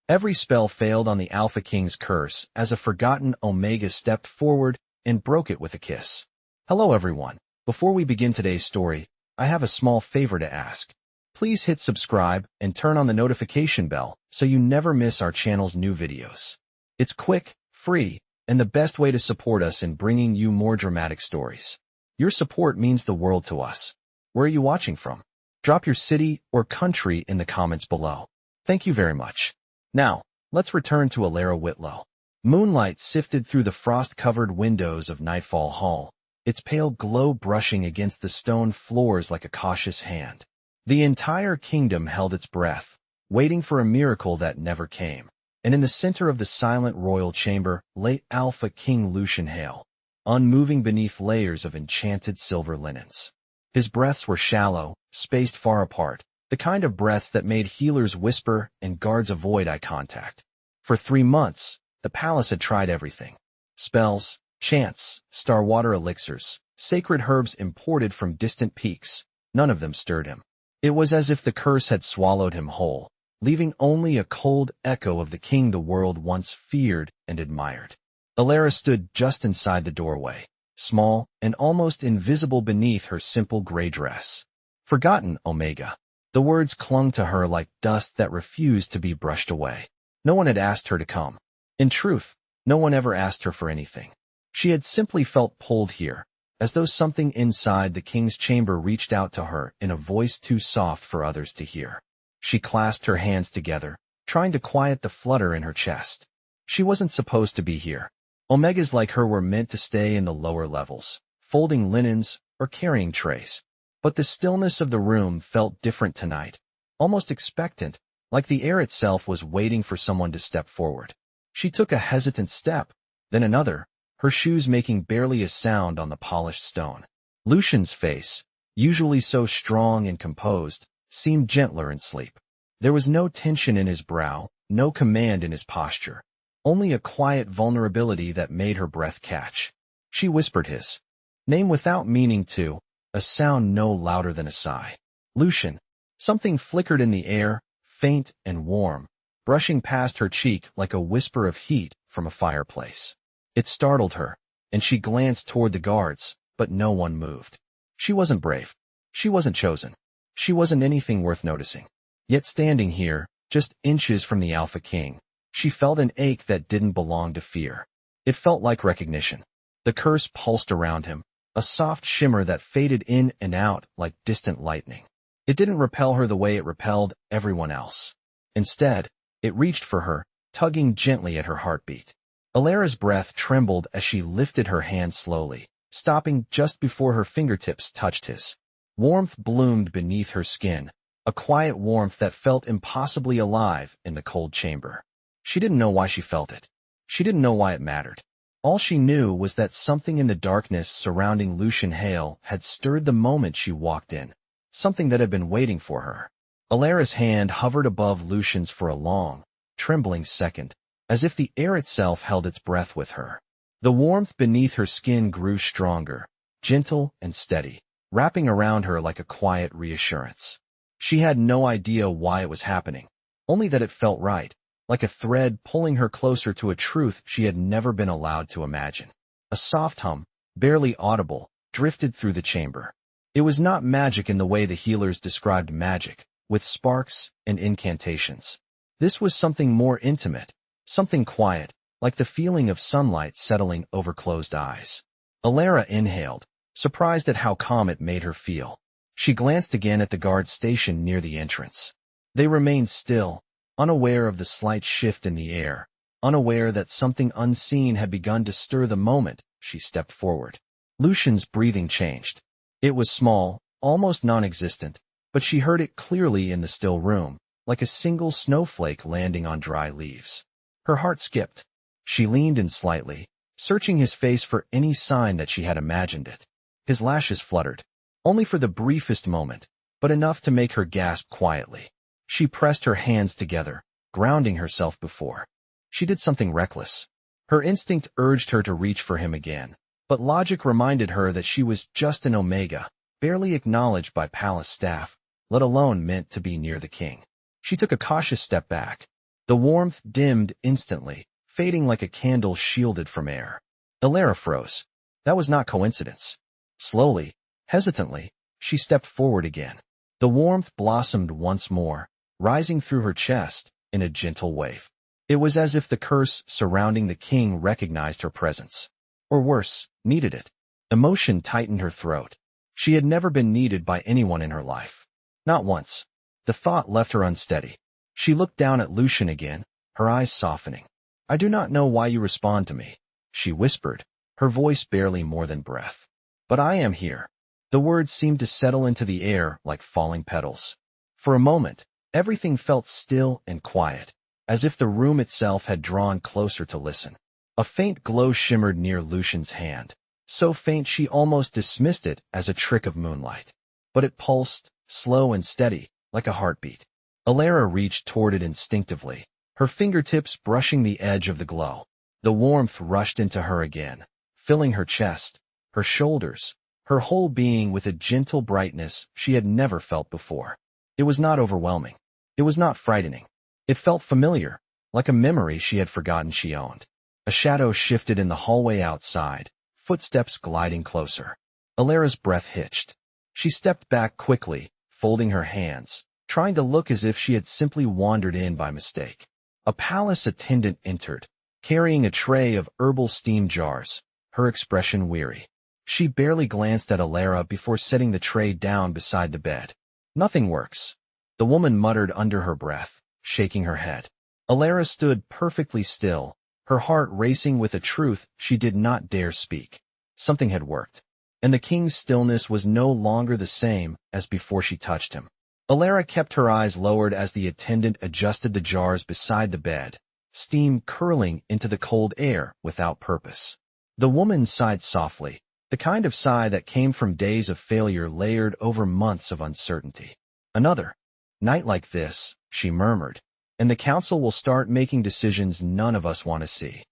Every spell failed on the Alpha King's curse as a forgotten Omega stepped forward and broke it with a kiss. Hello everyone. Before we begin today's story, I have a small favor to ask. Please hit subscribe and turn on the notification bell so you never miss our channel's new videos. It's quick, free, and the best way to support us in bringing you more dramatic stories. Your support means the world to us. Where are you watching from? Drop your city or country in the comments below. Thank you very much. Now, let's return to Alara Whitlow. Moonlight sifted through the frost-covered windows of Nightfall Hall, its pale glow brushing against the stone floors like a cautious hand. The entire kingdom held its breath, waiting for a miracle that never came. And in the center of the silent royal chamber lay Alpha King Lucian Hale, unmoving beneath layers of enchanted silver linens. His breaths were shallow, spaced far apart, the kind of breaths that made healers whisper and guards avoid eye contact. For 3 months, the palace had tried everything. Spells, chants, star water elixirs, sacred herbs imported from distant peaks. None of them stirred him. It was as if the curse had swallowed him whole, leaving only a cold echo of the king the world once feared and admired. Alara stood just inside the doorway, small and almost invisible beneath her simple gray dress. Forgotten Omega. The words clung to her like dust that refused to be brushed away. No one had asked her to come. In truth, no one ever asked her for anything. She had simply felt pulled here, as though something inside the king's chamber reached out to her in a voice too soft for others to hear. She clasped her hands together, trying to quiet the flutter in her chest. She wasn't supposed to be here. Omegas like her were meant to stay in the lower levels, folding linens or carrying trays. But the stillness of the room felt different tonight, almost expectant, like the air itself was waiting for someone to step forward. She took a hesitant step, then another, her shoes making barely a sound on the polished stone. Lucian's face, usually so strong and composed, seemed gentler in sleep. There was no tension in his brow, no command in his posture, only a quiet vulnerability that made her breath catch. She whispered his name without meaning to, a sound no louder than a sigh. Lucian. Something flickered in the air, faint and warm, brushing past her cheek like a whisper of heat from a fireplace. It startled her, and she glanced toward the guards, but no one moved. She wasn't brave. She wasn't chosen. She wasn't anything worth noticing. Yet standing here, just inches from the Alpha King, she felt an ache that didn't belong to fear. It felt like recognition. The curse pulsed around him, a soft shimmer that faded in and out like distant lightning. It didn't repel her the way it repelled everyone else. Instead, it reached for her, tugging gently at her heartbeat. Alara's breath trembled as she lifted her hand slowly, stopping just before her fingertips touched his. Warmth bloomed beneath her skin, a quiet warmth that felt impossibly alive in the cold chamber. She didn't know why she felt it. She didn't know why it mattered. All she knew was that something in the darkness surrounding Lucian Hale had stirred the moment she walked in, something that had been waiting for her. Alara's hand hovered above Lucian's for a long, trembling second, as if the air itself held its breath with her. The warmth beneath her skin grew stronger, gentle and steady, wrapping around her like a quiet reassurance. She had no idea why it was happening, only that it felt right, like a thread pulling her closer to a truth she had never been allowed to imagine. A soft hum, barely audible, drifted through the chamber. It was not magic in the way the healers described magic, with sparks and incantations. This was something more intimate, something quiet, like the feeling of sunlight settling over closed eyes. Alara inhaled, surprised at how calm it made her feel. She glanced again at the guard stationed near the entrance. They remained still, unaware of the slight shift in the air, unaware that something unseen had begun to stir the moment she stepped forward. Lucian's breathing changed. It was small, almost non-existent, but she heard it clearly in the still room, like a single snowflake landing on dry leaves. Her heart skipped. She leaned in slightly, searching his face for any sign that she had imagined it. His lashes fluttered, only for the briefest moment, but enough to make her gasp quietly. She pressed her hands together, grounding herself before. She did something reckless. Her instinct urged her to reach for him again, but logic reminded her that she was just an Omega, barely acknowledged by palace staff, let alone meant to be near the king. She took a cautious step back. The warmth dimmed instantly, fading like a candle shielded from air. Alara froze. That was not coincidence. Slowly, hesitantly, she stepped forward again. The warmth blossomed once more, rising through her chest in a gentle wave. It was as if the curse surrounding the king recognized her presence. Or worse, needed it. Emotion tightened her throat. She had never been needed by anyone in her life. Not once. The thought left her unsteady. She looked down at Lucian again, her eyes softening. "I do not know why you respond to me," she whispered, her voice barely more than breath. "But I am here." The words seemed to settle into the air like falling petals. For a moment, everything felt still and quiet, as if the room itself had drawn closer to listen. A faint glow shimmered near Lucian's hand, so faint she almost dismissed it as a trick of moonlight. But it pulsed, slow and steady, like a heartbeat. Alara reached toward it instinctively, her fingertips brushing the edge of the glow. The warmth rushed into her again, filling her chest, her shoulders, her whole being with a gentle brightness she had never felt before. It was not overwhelming. It was not frightening. It felt familiar, like a memory she had forgotten she owned. A shadow shifted in the hallway outside, footsteps gliding closer. Alara's breath hitched. She stepped back quickly, folding her hands, trying to look as if she had simply wandered in by mistake. A palace attendant entered, carrying a tray of herbal steam jars, her expression weary. She barely glanced at Alara before setting the tray down beside the bed. "Nothing works," the woman muttered under her breath, shaking her head. Alara stood perfectly still, her heart racing with a truth she did not dare speak. Something had worked, and the king's stillness was no longer the same as before she touched him. Alara kept her eyes lowered as the attendant adjusted the jars beside the bed, steam curling into the cold air without purpose. The woman sighed softly, the kind of sigh that came from days of failure layered over months of uncertainty. "Another night like this," she murmured, "and the council will start making decisions none of us want to see."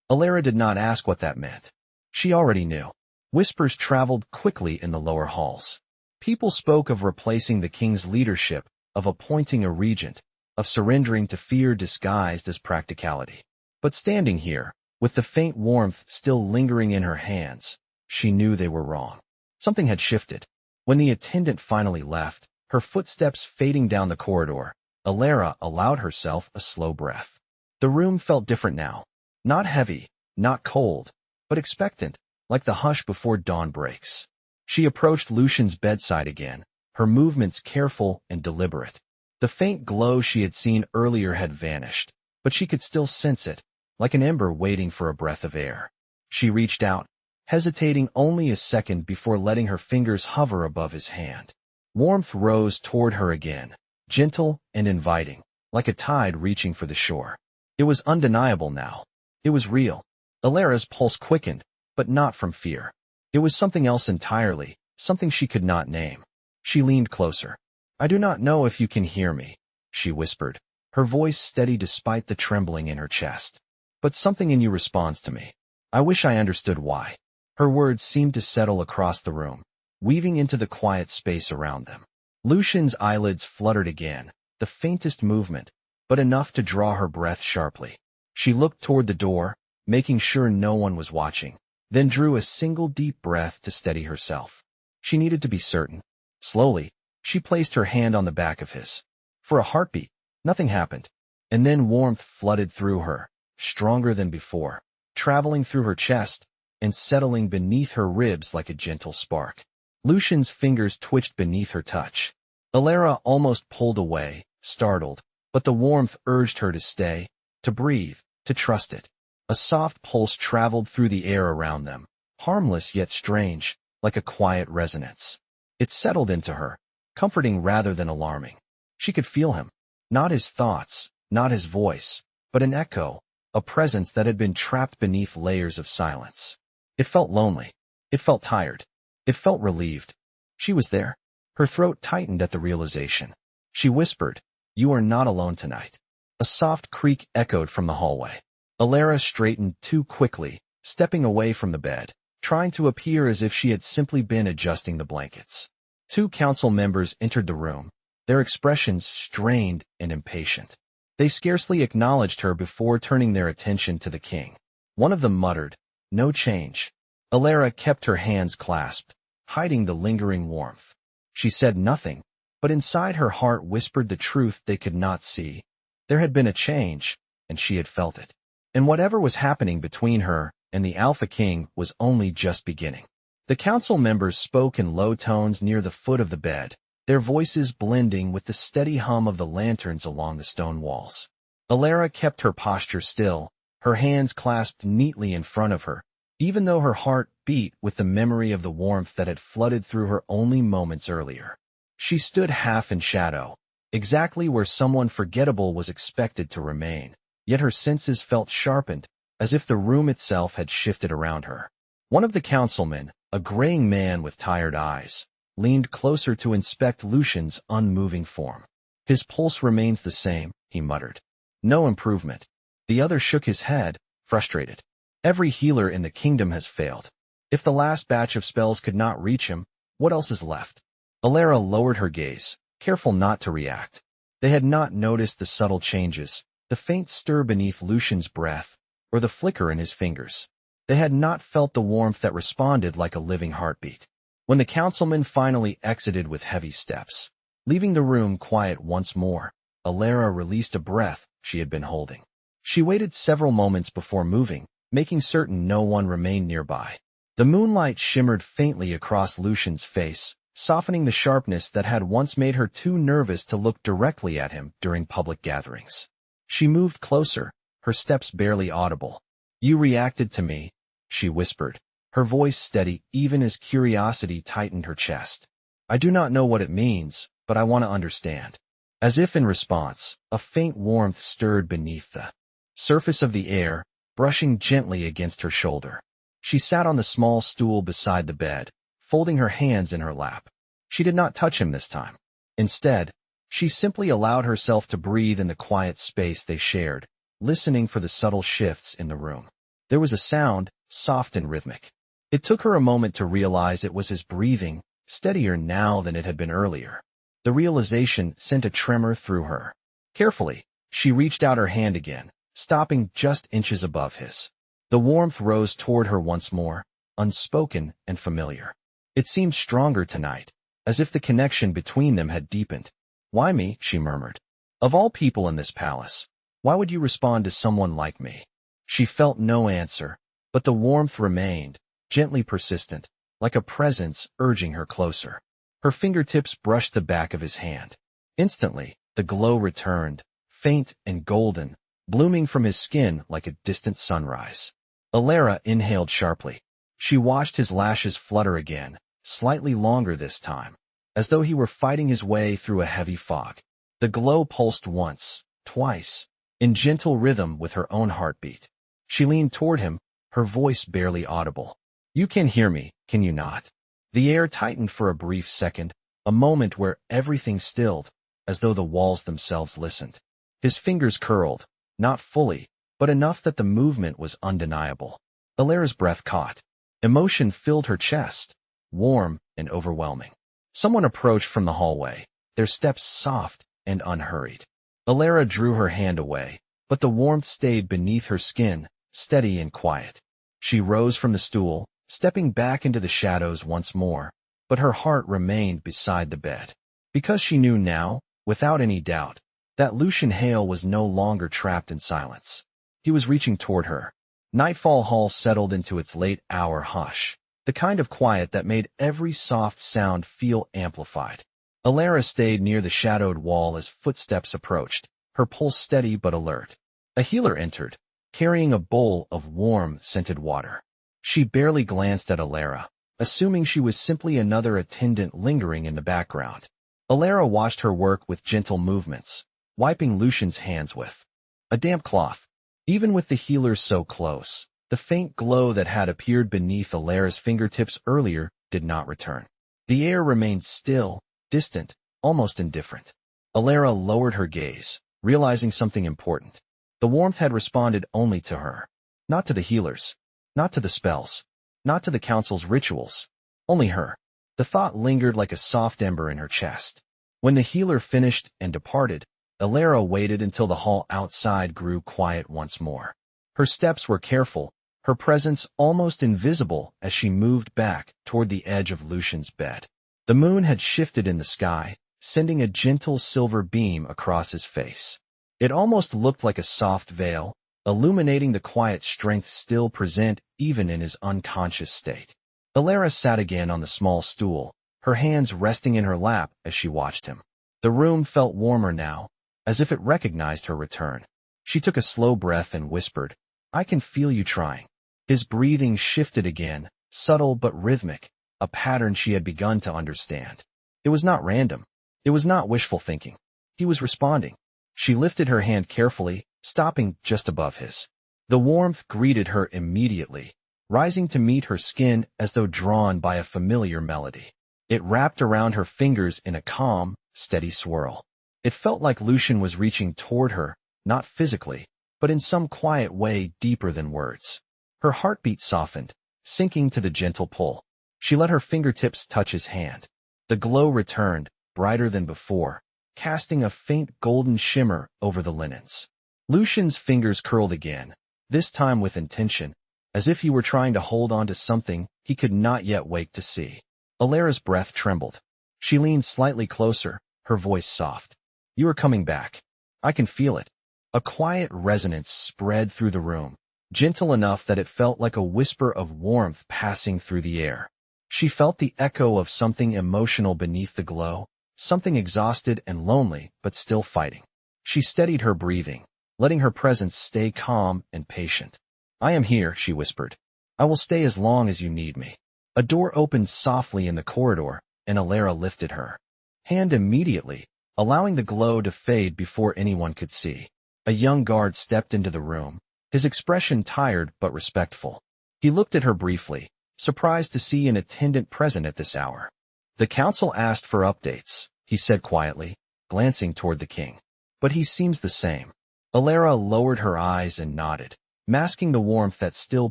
Alara did not ask what that meant. She already knew. Whispers traveled quickly in the lower halls. People spoke of replacing the king's leadership, of appointing a regent, of surrendering to fear disguised as practicality. But standing here, with the faint warmth still lingering in her hands, she knew they were wrong. Something had shifted. When the attendant finally left, her footsteps fading down the corridor, Alara allowed herself a slow breath. The room felt different now. Not heavy, not cold, but expectant, like the hush before dawn breaks. She approached Lucian's bedside again, her movements careful and deliberate. The faint glow she had seen earlier had vanished, but she could still sense it, like an ember waiting for a breath of air. She reached out, hesitating only a second before letting her fingers hover above his hand. Warmth rose toward her again, gentle and inviting, like a tide reaching for the shore. It was undeniable now. It was real. Alara's pulse quickened, but not from fear. It was something else entirely, something she could not name. She leaned closer. "I do not know if you can hear me," she whispered, her voice steady despite the trembling in her chest. "But something in you responds to me. I wish I understood why." Her words seemed to settle across the room, weaving into the quiet space around them. Lucian's eyelids fluttered again, the faintest movement, but enough to draw her breath sharply. She looked toward the door, making sure no one was watching, then drew a single deep breath to steady herself. She needed to be certain. Slowly, she placed her hand on the back of his. For a heartbeat, nothing happened, and then warmth flooded through her, stronger than before, traveling through her chest and settling beneath her ribs like a gentle spark. Lucian's fingers twitched beneath her touch. Alara almost pulled away, startled, but the warmth urged her to stay, to breathe, to trust it. A soft pulse traveled through the air around them, harmless yet strange, like a quiet resonance. It settled into her, comforting rather than alarming. She could feel him, not his thoughts, not his voice, but an echo, a presence that had been trapped beneath layers of silence. It felt lonely. It felt tired. It felt relieved. She was there. Her throat tightened at the realization. She whispered, "You are not alone tonight." A soft creak echoed from the hallway. Alara straightened too quickly, stepping away from the bed, trying to appear as if she had simply been adjusting the blankets. 2 council members entered the room, their expressions strained and impatient. They scarcely acknowledged her before turning their attention to the king. One of them muttered, "No change." Alara kept her hands clasped, hiding the lingering warmth. She said nothing, but inside her heart whispered the truth they could not see. There had been a change, and she had felt it. And whatever was happening between her and the Alpha King was only just beginning. The council members spoke in low tones near the foot of the bed, their voices blending with the steady hum of the lanterns along the stone walls. Alara kept her posture still, her hands clasped neatly in front of her, even though her heart beat with the memory of the warmth that had flooded through her only moments earlier. She stood half in shadow, exactly where someone forgettable was expected to remain, yet her senses felt sharpened, as if the room itself had shifted around her. One of the councilmen, a graying man with tired eyes, leaned closer to inspect Lucian's unmoving form. "His pulse remains the same," he muttered. "No improvement." The other shook his head, frustrated. "Every healer in the kingdom has failed. If the last batch of spells could not reach him, what else is left?" Alara lowered her gaze, careful not to react. They had not noticed the subtle changes, the faint stir beneath Lucian's breath, or the flicker in his fingers. They had not felt the warmth that responded like a living heartbeat. When the councilman finally exited with heavy steps, leaving the room quiet once more, Alara released a breath she had been holding. She waited several moments before moving, making certain no one remained nearby. The moonlight shimmered faintly across Lucian's face, softening the sharpness that had once made her too nervous to look directly at him during public gatherings. She moved closer, her steps barely audible. "You reacted to me," she whispered, her voice steady even as curiosity tightened her chest. "I do not know what it means, but I want to understand." As if in response, a faint warmth stirred beneath the surface of the air, brushing gently against her shoulder. She sat on the small stool beside the bed, folding her hands in her lap. She did not touch him this time. Instead, she simply allowed herself to breathe in the quiet space they shared, listening for the subtle shifts in the room. There was a sound, soft and rhythmic. It took her a moment to realize it was his breathing, steadier now than it had been earlier. The realization sent a tremor through her. Carefully, she reached out her hand again, stopping just inches above his. The warmth rose toward her once more, unspoken and familiar. It seemed stronger tonight, as if the connection between them had deepened. "Why me?" she murmured. "Of all people in this palace, why would you respond to someone like me?" She felt no answer, but the warmth remained, gently persistent, like a presence urging her closer. Her fingertips brushed the back of his hand. Instantly, the glow returned, faint and golden, blooming from his skin like a distant sunrise. Alara inhaled sharply. She watched his lashes flutter again, slightly longer this time, as though he were fighting his way through a heavy fog. The glow pulsed once, twice, in gentle rhythm with her own heartbeat. She leaned toward him, her voice barely audible. "You can hear me, can you not?" The air tightened for a brief second, a moment where everything stilled, as though the walls themselves listened. His fingers curled, not fully, but enough that the movement was undeniable. Alara's breath caught. Emotion filled her chest, warm and overwhelming. Someone approached from the hallway, their steps soft and unhurried. Alara drew her hand away, but the warmth stayed beneath her skin, steady and quiet. She rose from the stool, stepping back into the shadows once more, but her heart remained beside the bed. Because she knew now, without any doubt, that Lucian Hale was no longer trapped in silence. He was reaching toward her. Nightfall Hall settled into its late-hour hush, the kind of quiet that made every soft sound feel amplified. Alara stayed near the shadowed wall as footsteps approached, her pulse steady but alert. A healer entered, carrying a bowl of warm, scented water. She barely glanced at Alara, assuming she was simply another attendant lingering in the background. Alara watched her work with gentle movements, wiping Lucian's hands with a damp cloth. Even with the healer so close, the faint glow that had appeared beneath Alara's fingertips earlier did not return. The air remained still, distant, almost indifferent. Alara lowered her gaze, realizing something important. The warmth had responded only to her, not to the healers, not to the spells, not to the council's rituals, only her. The thought lingered like a soft ember in her chest. When the healer finished and departed, Alara waited until the hall outside grew quiet once more. Her steps were careful, her presence almost invisible as she moved back toward the edge of Lucian's bed. The moon had shifted in the sky, sending a gentle silver beam across his face. It almost looked like a soft veil, illuminating the quiet strength still present even in his unconscious state. Alara sat again on the small stool, her hands resting in her lap as she watched him. The room felt warmer now, as if it recognized her return. She took a slow breath and whispered, "I can feel you trying." His breathing shifted again, subtle but rhythmic, a pattern she had begun to understand. It was not random. It was not wishful thinking. He was responding. She lifted her hand carefully, stopping just above his. The warmth greeted her immediately, rising to meet her skin as though drawn by a familiar melody. It wrapped around her fingers in a calm, steady swirl. It felt like Lucian was reaching toward her, not physically, but in some quiet way deeper than words. Her heartbeat softened, sinking to the gentle pull. She let her fingertips touch his hand. The glow returned, brighter than before, casting a faint golden shimmer over the linens. Lucian's fingers curled again, this time with intention, as if he were trying to hold on to something he could not yet wake to see. Alara's breath trembled. She leaned slightly closer, her voice soft. "You are coming back. I can feel it." A quiet resonance spread through the room, gentle enough that it felt like a whisper of warmth passing through the air. She felt the echo of something emotional beneath the glow, something exhausted and lonely but still fighting. She steadied her breathing, letting her presence stay calm and patient. "I am here," she whispered. "I will stay as long as you need me." A door opened softly in the corridor, and Alara lifted her hand immediately, allowing the glow to fade before anyone could see. A young guard stepped into the room, his expression tired but respectful. He looked at her briefly, surprised to see an attendant present at this hour. "The council asked for updates," he said quietly, glancing toward the king. "But he seems the same." Alara lowered her eyes and nodded, masking the warmth that still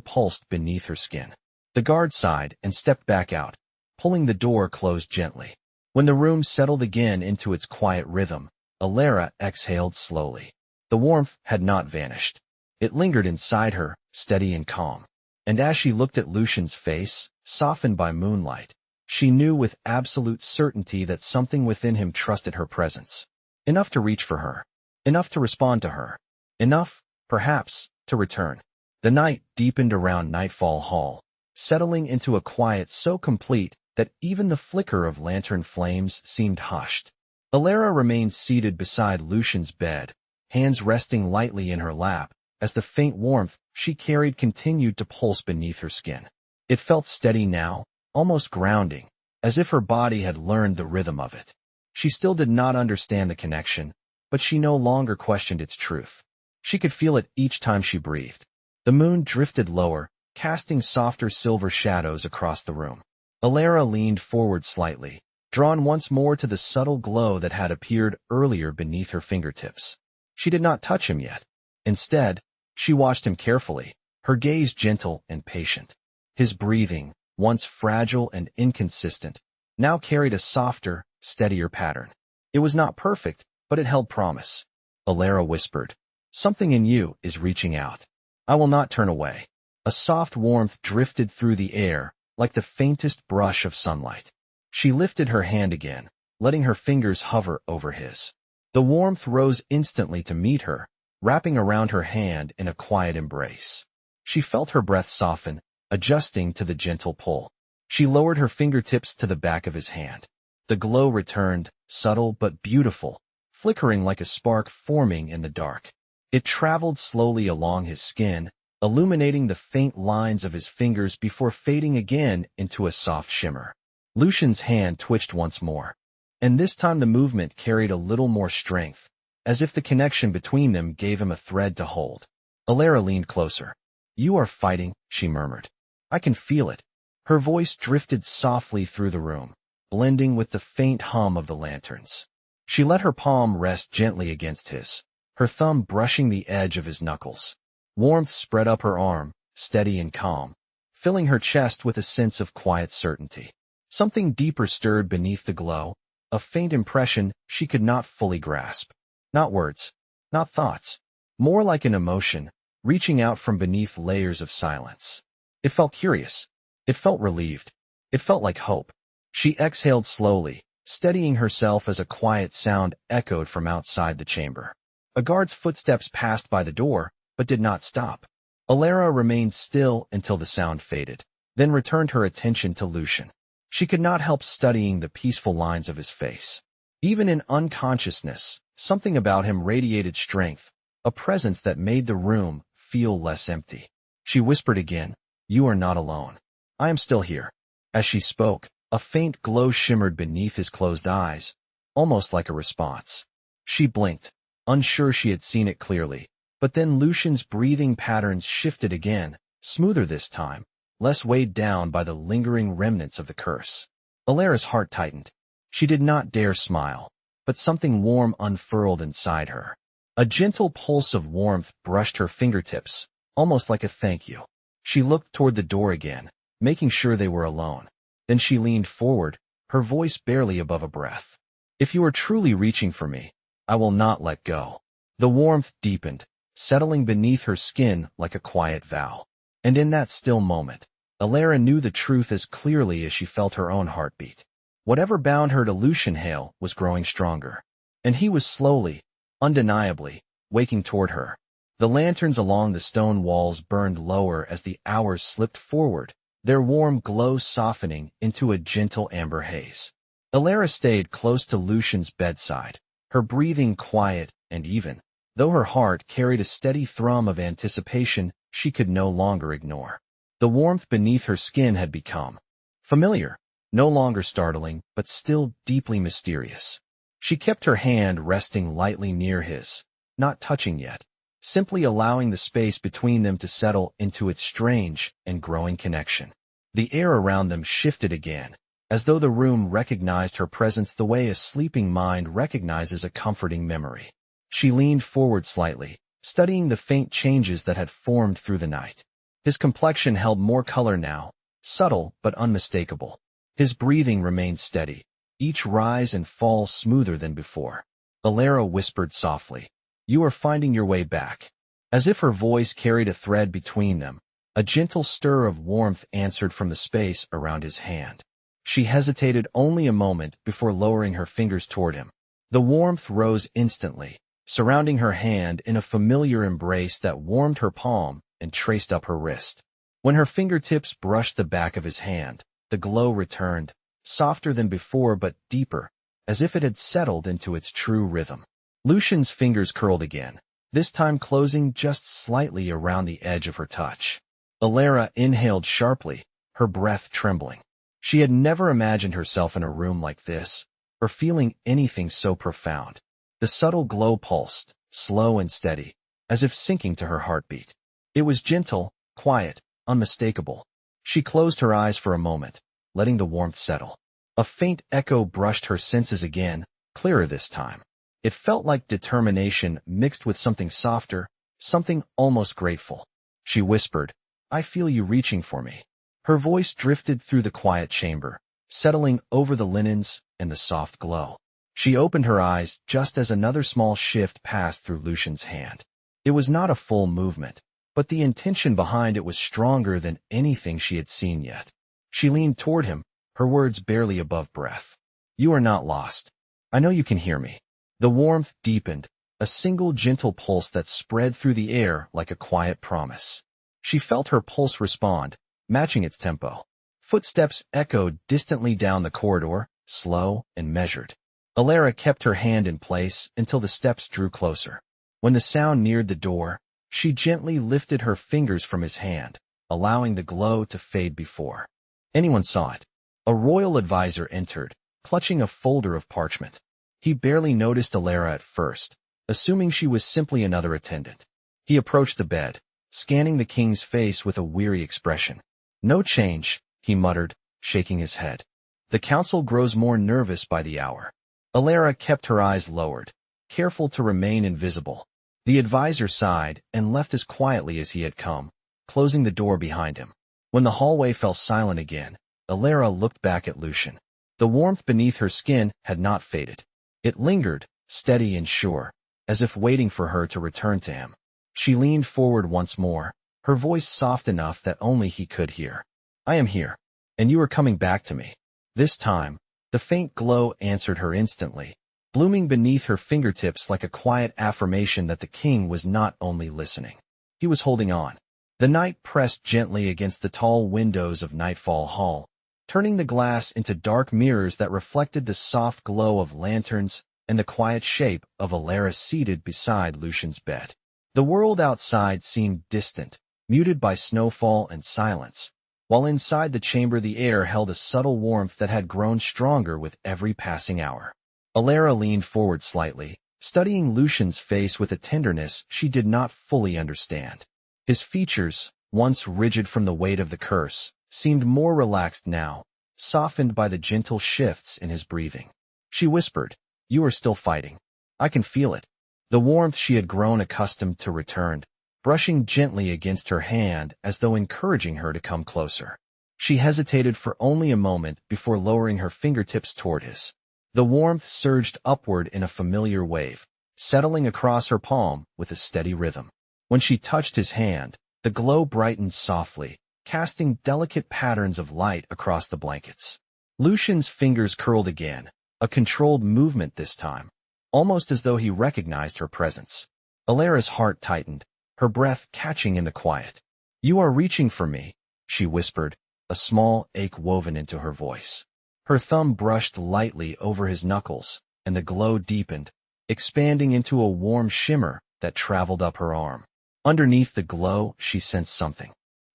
pulsed beneath her skin. The guard sighed and stepped back out, pulling the door closed gently. When the room settled again into its quiet rhythm, Alara exhaled slowly. The warmth had not vanished. It lingered inside her, steady and calm. And as she looked at Lucian's face, softened by moonlight, she knew with absolute certainty that something within him trusted her presence. Enough to reach for her. Enough to respond to her. Enough, perhaps, to return. The night deepened around Nightfall Hall, settling into a quiet so complete that even the flicker of lantern flames seemed hushed. Alara remained seated beside Lucian's bed, hands resting lightly in her lap, as the faint warmth she carried continued to pulse beneath her skin. It felt steady now, almost grounding, as if her body had learned the rhythm of it. She still did not understand the connection, but she no longer questioned its truth. She could feel it each time she breathed. The moon drifted lower, casting softer silver shadows across the room. Alara leaned forward slightly, drawn once more to the subtle glow that had appeared earlier beneath her fingertips. She did not touch him yet. Instead, she watched him carefully, her gaze gentle and patient. His breathing, once fragile and inconsistent, now carried a softer, steadier pattern. It was not perfect, but it held promise. Alara whispered, "Something in you is reaching out. I will not turn away." A soft warmth drifted through the air, like the faintest brush of sunlight. She lifted her hand again, letting her fingers hover over his. The warmth rose instantly to meet her, wrapping around her hand in a quiet embrace. She felt her breath soften, adjusting to the gentle pull. She lowered her fingertips to the back of his hand. The glow returned, subtle but beautiful, flickering like a spark forming in the dark. It traveled slowly along his skin, illuminating the faint lines of his fingers before fading again into a soft shimmer. Lucian's hand twitched once more, and this time the movement carried a little more strength, as if the connection between them gave him a thread to hold. Alara leaned closer. "You are fighting," she murmured. "I can feel it." Her voice drifted softly through the room, blending with the faint hum of the lanterns. She let her palm rest gently against his, her thumb brushing the edge of his knuckles. Warmth spread up her arm, steady and calm, filling her chest with a sense of quiet certainty. Something deeper stirred beneath the glow, a faint impression she could not fully grasp. Not words, not thoughts, more like an emotion, reaching out from beneath layers of silence. It felt curious. It felt relieved. It felt like hope. She exhaled slowly, steadying herself as a quiet sound echoed from outside the chamber. A guard's footsteps passed by the door, but did not stop. Alara remained still until the sound faded, then returned her attention to Lucian. She could not help studying the peaceful lines of his face. Even in unconsciousness, something about him radiated strength, a presence that made the room feel less empty. She whispered again, "You are not alone. I am still here." As she spoke, a faint glow shimmered beneath his closed eyes, almost like a response. She blinked, unsure she had seen it clearly, but then Lucian's breathing patterns shifted again, smoother this time, less weighed down by the lingering remnants of the curse. Alara's heart tightened. She did not dare smile, but something warm unfurled inside her. A gentle pulse of warmth brushed her fingertips, almost like a thank you. She looked toward the door again, making sure they were alone. Then she leaned forward, her voice barely above a breath. "If you are truly reaching for me, I will not let go." The warmth deepened, settling beneath her skin like a quiet vow. And in that still moment, Alara knew the truth as clearly as she felt her own heartbeat. Whatever bound her to Lucian Hale was growing stronger. And he was slowly, undeniably, waking toward her. The lanterns along the stone walls burned lower as the hours slipped forward, their warm glow softening into a gentle amber haze. Alara stayed close to Lucian's bedside, her breathing quiet and even, though her heart carried a steady thrum of anticipation she could no longer ignore. The warmth beneath her skin had become familiar, no longer startling, but still deeply mysterious. She kept her hand resting lightly near his, not touching yet, simply allowing the space between them to settle into its strange and growing connection. The air around them shifted again, as though the room recognized her presence the way a sleeping mind recognizes a comforting memory. She leaned forward slightly, studying the faint changes that had formed through the night. His complexion held more color now, subtle but unmistakable. His breathing remained steady, each rise and fall smoother than before. Alara whispered softly, "You are finding your way back." As if her voice carried a thread between them, a gentle stir of warmth answered from the space around his hand. She hesitated only a moment before lowering her fingers toward him. The warmth rose instantly, surrounding her hand in a familiar embrace that warmed her palm and traced up her wrist. When her fingertips brushed the back of his hand, the glow returned, softer than before but deeper, as if it had settled into its true rhythm. Lucian's fingers curled again, this time closing just slightly around the edge of her touch. Alara inhaled sharply, her breath trembling. She had never imagined herself in a room like this, or feeling anything so profound. The subtle glow pulsed, slow and steady, as if sinking to her heartbeat. It was gentle, quiet, unmistakable. She closed her eyes for a moment, letting the warmth settle. A faint echo brushed her senses again, clearer this time. It felt like determination mixed with something softer, something almost grateful. She whispered, "I feel you reaching for me." Her voice drifted through the quiet chamber, settling over the linens and the soft glow. She opened her eyes just as another small shift passed through Lucian's hand. It was not a full movement, but the intention behind it was stronger than anything she had seen yet. She leaned toward him, her words barely above breath. "You are not lost. I know you can hear me." The warmth deepened, a single gentle pulse that spread through the air like a quiet promise. She felt her pulse respond, matching its tempo. Footsteps echoed distantly down the corridor, slow and measured. Alara kept her hand in place until the steps drew closer. When the sound neared the door, she gently lifted her fingers from his hand, allowing the glow to fade before anyone saw it. A royal advisor entered, clutching a folder of parchment. He barely noticed Alara at first, assuming she was simply another attendant. He approached the bed, scanning the king's face with a weary expression. "No change," he muttered, shaking his head. "The council grows more nervous by the hour." Alara kept her eyes lowered, careful to remain invisible. The advisor sighed and left as quietly as he had come, closing the door behind him. When the hallway fell silent again, Alara looked back at Lucian. The warmth beneath her skin had not faded. It lingered, steady and sure, as if waiting for her to return to him. She leaned forward once more, her voice soft enough that only he could hear. I am here, and you are coming back to me. This time, the faint glow answered her instantly, blooming beneath her fingertips like a quiet affirmation that the king was not only listening. He was holding on. The night pressed gently against the tall windows of Nightfall Hall, turning the glass into dark mirrors that reflected the soft glow of lanterns and the quiet shape of Alara seated beside Lucian's bed. The world outside seemed distant, muted by snowfall and silence, while inside the chamber the air held a subtle warmth that had grown stronger with every passing hour. Alara leaned forward slightly, studying Lucian's face with a tenderness she did not fully understand. His features, once rigid from the weight of the curse, seemed more relaxed now, softened by the gentle shifts in his breathing. She whispered, "You are still fighting. I can feel it." The warmth she had grown accustomed to returned, brushing gently against her hand as though encouraging her to come closer. She hesitated for only a moment before lowering her fingertips toward his. The warmth surged upward in a familiar wave, settling across her palm with a steady rhythm. When she touched his hand, the glow brightened softly, casting delicate patterns of light across the blankets. Lucian's fingers curled again, a controlled movement this time, almost as though he recognized her presence. Alara's heart tightened, her breath catching in the quiet. "You are reaching for me," she whispered, a small ache woven into her voice. Her thumb brushed lightly over his knuckles, and the glow deepened, expanding into a warm shimmer that traveled up her arm. Underneath the glow, she sensed something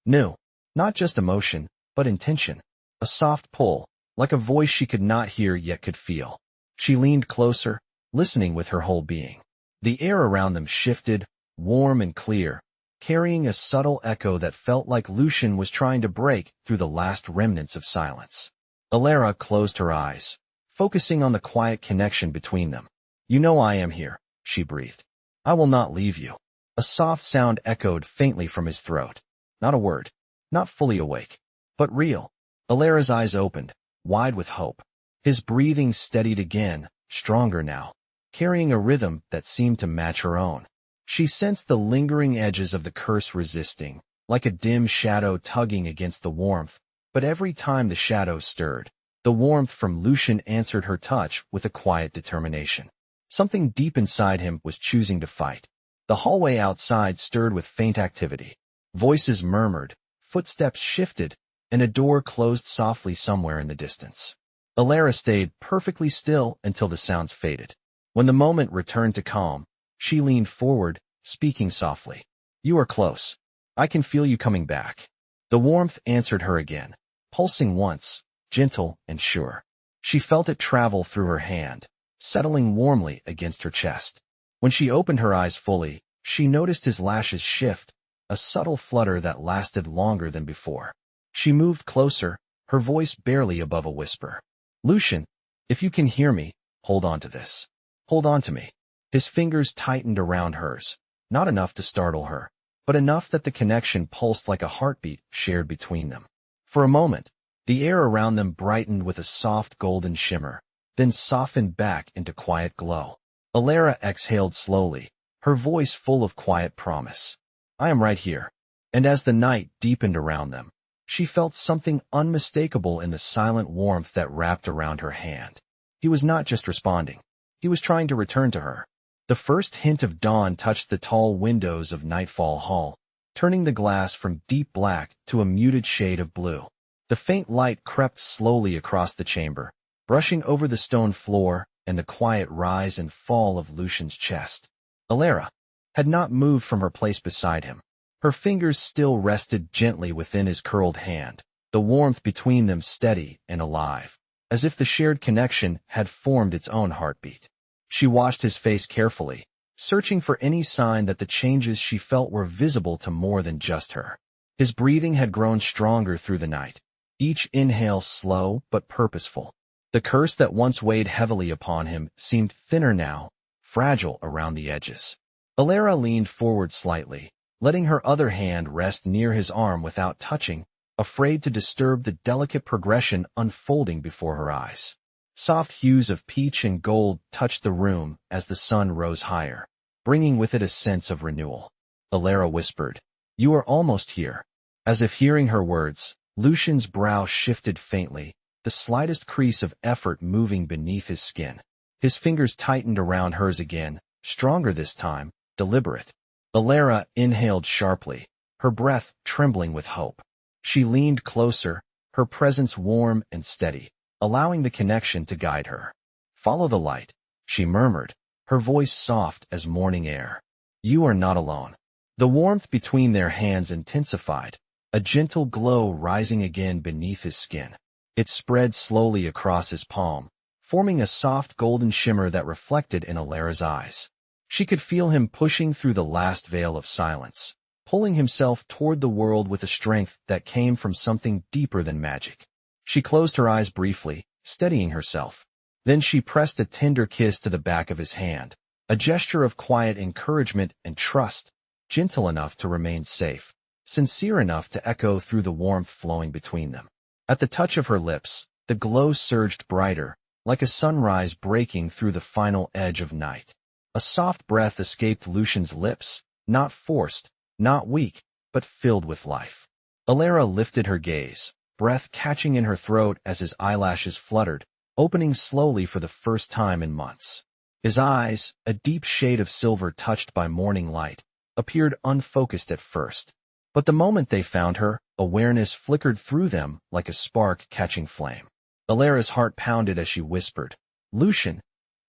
new, not just emotion, but intention, a soft pull, like a voice she could not hear yet could feel. She leaned closer, listening with her whole being. The air around them shifted, warm and clear, carrying a subtle echo that felt like Lucian was trying to break through the last remnants of silence. Alara closed her eyes, focusing on the quiet connection between them. "You know I am here," she breathed. "I will not leave you." A soft sound echoed faintly from his throat. Not a word, not fully awake, but real. Alara's eyes opened, wide with hope. His breathing steadied again, stronger now, carrying a rhythm that seemed to match her own. She sensed the lingering edges of the curse resisting, like a dim shadow tugging against the warmth, but every time the shadow stirred, the warmth from Lucian answered her touch with a quiet determination. Something deep inside him was choosing to fight. The hallway outside stirred with faint activity. Voices murmured, footsteps shifted, and a door closed softly somewhere in the distance. Alara stayed perfectly still until the sounds faded. When the moment returned to calm, she leaned forward, speaking softly. "You are close. I can feel you coming back." The warmth answered her again, pulsing once, gentle and sure. She felt it travel through her hand, settling warmly against her chest. When she opened her eyes fully, she noticed his lashes shift, a subtle flutter that lasted longer than before. She moved closer, her voice barely above a whisper. "Lucian, if you can hear me, hold on to this. Hold on to me." His fingers tightened around hers, not enough to startle her, but enough that the connection pulsed like a heartbeat shared between them. For a moment, the air around them brightened with a soft golden shimmer, then softened back into quiet glow. Alara exhaled slowly, her voice full of quiet promise. "I am right here." And as the night deepened around them, she felt something unmistakable in the silent warmth that wrapped around her hand. He was not just responding. He was trying to return to her. The first hint of dawn touched the tall windows of Nightfall Hall, turning the glass from deep black to a muted shade of blue. The faint light crept slowly across the chamber, brushing over the stone floor and the quiet rise and fall of Lucian's chest. Alara had not moved from her place beside him. Her fingers still rested gently within his curled hand, the warmth between them steady and alive, as if the shared connection had formed its own heartbeat. She watched his face carefully, searching for any sign that the changes she felt were visible to more than just her. His breathing had grown stronger through the night, each inhale slow but purposeful. The curse that once weighed heavily upon him seemed thinner now, fragile around the edges. Alara leaned forward slightly, letting her other hand rest near his arm without touching, afraid to disturb the delicate progression unfolding before her eyes. Soft hues of peach and gold touched the room as the sun rose higher, bringing with it a sense of renewal. Alara whispered, "You are almost here." As if hearing her words, Lucian's brow shifted faintly, the slightest crease of effort moving beneath his skin. His fingers tightened around hers again, stronger this time, deliberate. Alara inhaled sharply, her breath trembling with hope. She leaned closer, her presence warm and steady, allowing the connection to guide her. "Follow the light," she murmured, her voice soft as morning air. "You are not alone." The warmth between their hands intensified, a gentle glow rising again beneath his skin. It spread slowly across his palm, forming a soft golden shimmer that reflected in Alara's eyes. She could feel him pushing through the last veil of silence, pulling himself toward the world with a strength that came from something deeper than magic. She closed her eyes briefly, steadying herself. Then she pressed a tender kiss to the back of his hand, a gesture of quiet encouragement and trust, gentle enough to remain safe, sincere enough to echo through the warmth flowing between them. At the touch of her lips, the glow surged brighter, like a sunrise breaking through the final edge of night. A soft breath escaped Lucian's lips, not forced, not weak, but filled with life. Alara lifted her gaze, breath catching in her throat as his eyelashes fluttered, opening slowly for the first time in months. His eyes, a deep shade of silver touched by morning light, appeared unfocused at first. But the moment they found her, awareness flickered through them like a spark catching flame. Alara's heart pounded as she whispered, "Lucian,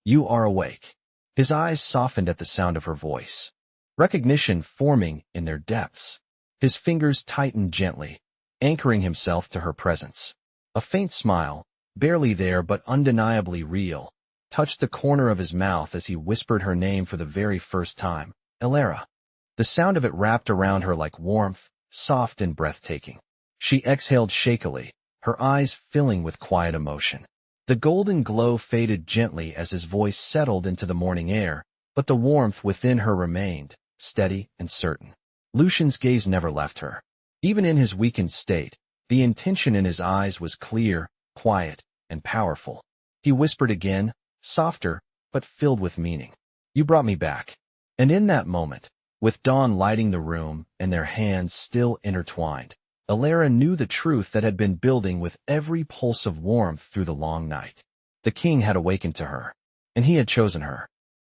you are awake." His eyes softened at the sound of her voice, recognition forming in their depths. His fingers tightened gently, anchoring himself to her presence. A faint smile, barely there but undeniably real, touched the corner of his mouth as he whispered her name for the very first time, "Alara." The sound of it wrapped around her like warmth, soft and breathtaking. She exhaled shakily, her eyes filling with quiet emotion. The golden glow faded gently as his voice settled into the morning air, but the warmth within her remained, steady and certain. Lucian's gaze never left her. Even in his weakened state, the intention in his eyes was clear, quiet, and powerful. He whispered again, softer, but filled with meaning. "You brought me back." And in that moment, with dawn lighting the room and their hands still intertwined, Alara knew the truth that had been building with every pulse of warmth through the long night. The king had awakened to her, and he had chosen her.